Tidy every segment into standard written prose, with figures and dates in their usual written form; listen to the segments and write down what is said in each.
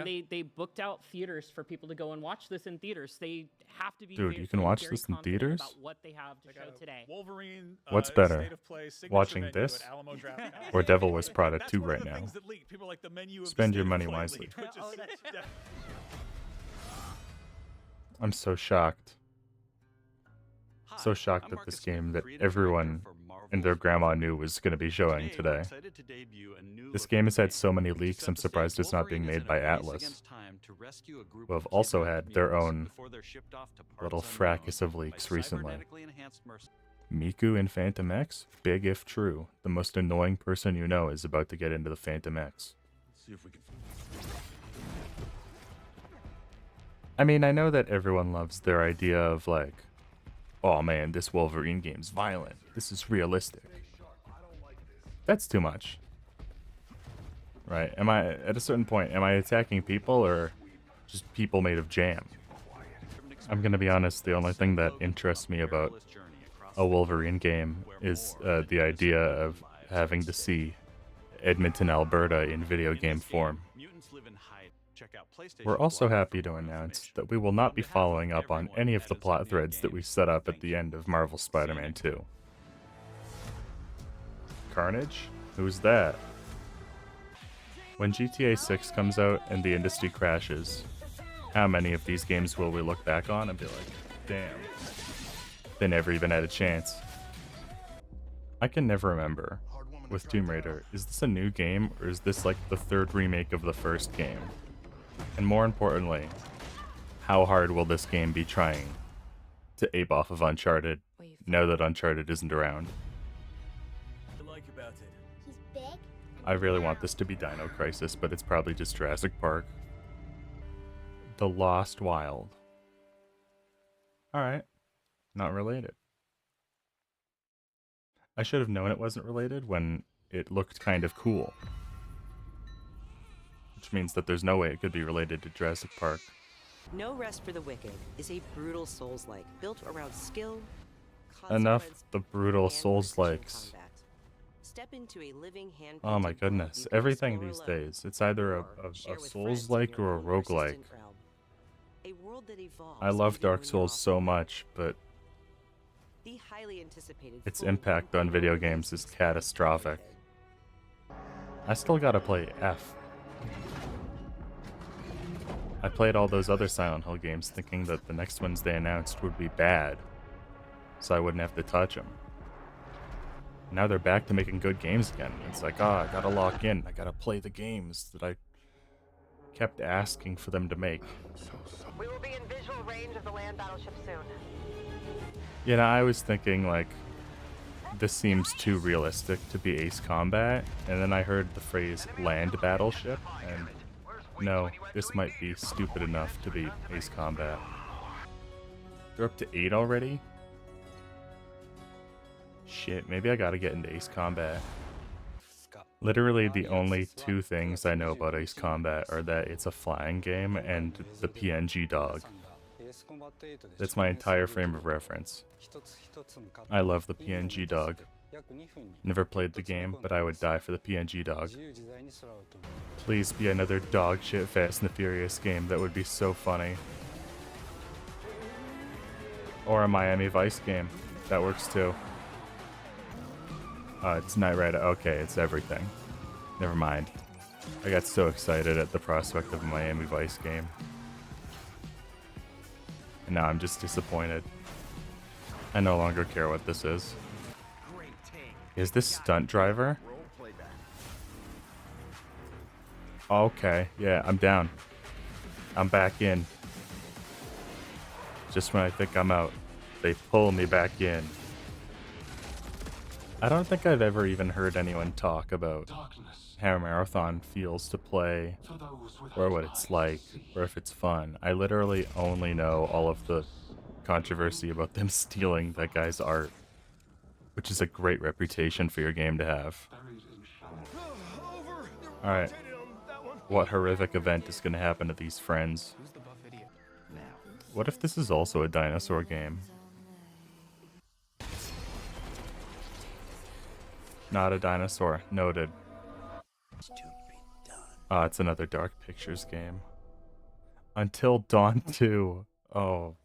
mean, they booked out theaters for people to go and watch this in theaters. They have to be. Dude, you can watch this in theaters? About what they have to show today. Wolverine, What's better, State of Play, signature watching menu this at Alamo Draft House. or Devil Wears Prada That's 2 one of right the now? things that leaked. People like the menu of Spend the your State money of Play wisely. leaked, which is I'm so shocked. So shocked at this game that everyone and their grandma knew was going to be showing today. This game has had so many leaks, I'm surprised it's not being made by Atlas, who have also had their own little fracas of leaks recently. Miku in Phantom X? Big if true. The most annoying person you know is about to get into the Phantom X. I mean, I know that everyone loves their idea of like, oh man, this Wolverine game's violent. This is realistic. That's too much. Right? Am I, at a certain point, am I attacking people or just people made of jam? I'm gonna be honest, the only thing that interests me about a Wolverine game is the idea of having to see Edmonton, Alberta in video game form. We're also happy to announce that we will not be following up on any of the plot threads that we set up at the end of Marvel Spider-Man 2. Carnage? Who's that? When GTA 6 comes out and the industry crashes, how many of these games will we look back on and be like, damn, they never even had a chance? I can never remember. With Tomb Raider, is this a new game or is this like the third remake of the first game? And more importantly, how hard will this game be trying to ape off of Uncharted now that Uncharted isn't around? I really want this to be Dino Crisis, but it's probably just Jurassic Park. The Lost Wild. Alright, not related. I should have known it wasn't related when it looked kind of cool. Which means that there's no way it could be related to Jurassic Park. No Rest for the Wicked is a brutal Souls-like built around skill, Enough the brutal Souls-likes. Step into a living hand. Oh my goodness, everything these days. It's either a Souls-like or a roguelike. I love Dark Souls so much, but its impact on video games is catastrophic. I still gotta play F. I played all those other Silent Hill games thinking that the next ones they announced would be bad, so I wouldn't have to touch them. Now they're back to making good games again. It's like, I gotta lock in. I gotta play the games that I kept asking for them to make. We will be in visual range of the land battleship soon. You know, I was thinking, like, this seems too realistic to be Ace Combat, and then I heard the phrase land battleship, and no, this might be stupid enough to be Ace Combat. They're up to 8 already? Shit, maybe I gotta get into Ace Combat. Literally the only two things I know about Ace Combat are that it's a flying game and the PNG dog. That's my entire frame of reference. I love the PNG dog. Never played the game, but I would die for the PNG dog. Please be another dog shit Fast and the Furious game, that would be so funny. Or a Miami Vice game, that works too. It's Knight Rider, okay, it's everything. Never mind. I got so excited at the prospect of a Miami Vice game. And now I'm just disappointed. I no longer care what this is. Is this Stunt Driver? Okay, yeah, I'm down. I'm back in. Just when I think I'm out, they pull me back in. I don't think I've ever even heard anyone talk about how Marathon feels to play, or what it's like, or if it's fun. I literally only know all of the controversy about them stealing that guy's art, which is a great reputation for your game to have. Alright, what horrific event is going to happen to these friends? What if this is also a dinosaur game? Not a dinosaur. Noted. Oh, it's another Dark Pictures game. Until Dawn 2. Oh.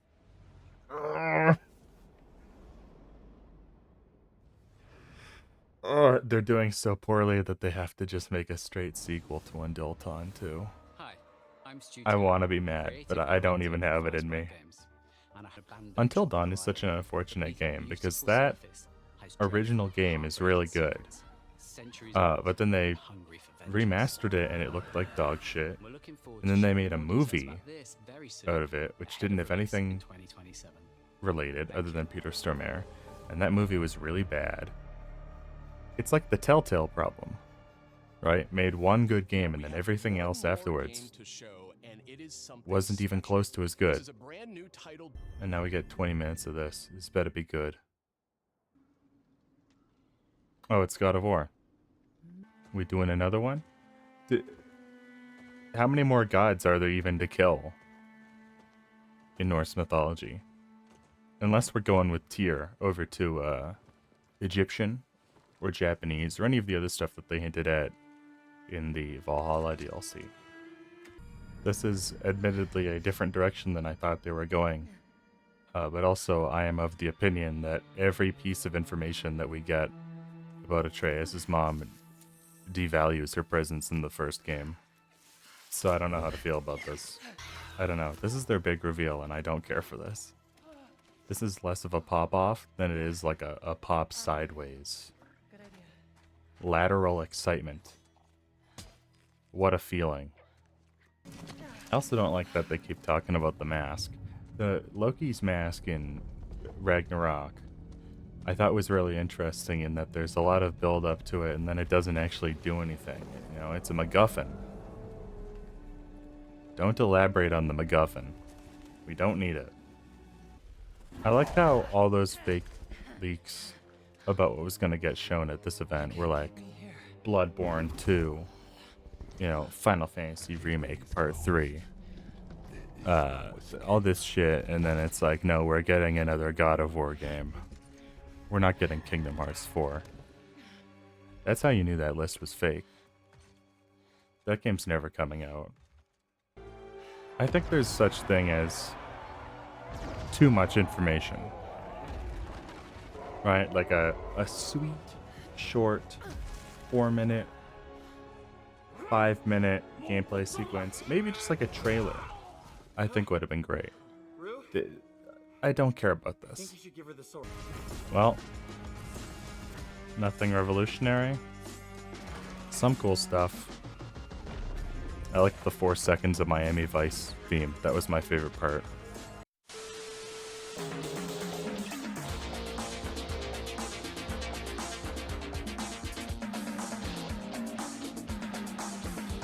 Oh, they're doing so poorly that they have to just make a straight sequel to Until Dawn 2. Hi, I'm Stu. I want to be mad, but I don't even have it in me. Until Dawn is such an unfortunate game because that original game is really good. But then they remastered it and it looked like dog shit. And then they made a movie out of it, which didn't have anything related other than Peter Stormare. And that movie was really bad. It's like the Telltale problem, right? Made one good game and then everything else afterwards wasn't even close to as good. And now we get 20 minutes of this. This better be good. Oh, it's God of War. We doing another one? How many more gods are there even to kill in Norse mythology? Unless we're going with Tyr over to Egyptian or Japanese or any of the other stuff that they hinted at in the Valhalla DLC. This is admittedly a different direction than I thought they were going. But also I am of the opinion that every piece of information that we get about Atreus' mom devalues her presence in the first game. So I don't know how to feel about this. I don't know. This is their big reveal and I don't care for this. This is less of a pop-off than it is like a pop sideways. Lateral excitement. What a feeling. I also don't like that they keep talking about the mask. The Loki's mask in Ragnarok I thought was really interesting in that there's a lot of build up to it and then it doesn't actually do anything. You know, it's a MacGuffin. Don't elaborate on the MacGuffin. We don't need it. I like how all those fake leaks about what was going to get shown at this event were like Bloodborne 2, you know, Final Fantasy Remake Part 3, all this shit, and then it's like, no, we're getting another God of War game. We're not getting Kingdom Hearts 4. That's how you knew that list was fake. That game's never coming out. I think there's such thing as too much information. Right? Like a sweet, short, 4-minute, 5-minute gameplay sequence. Maybe just like a trailer. I think would have been great. I don't care about this. Well, nothing revolutionary. Some cool stuff. I liked the 4 seconds of Miami Vice theme. That was my favorite part.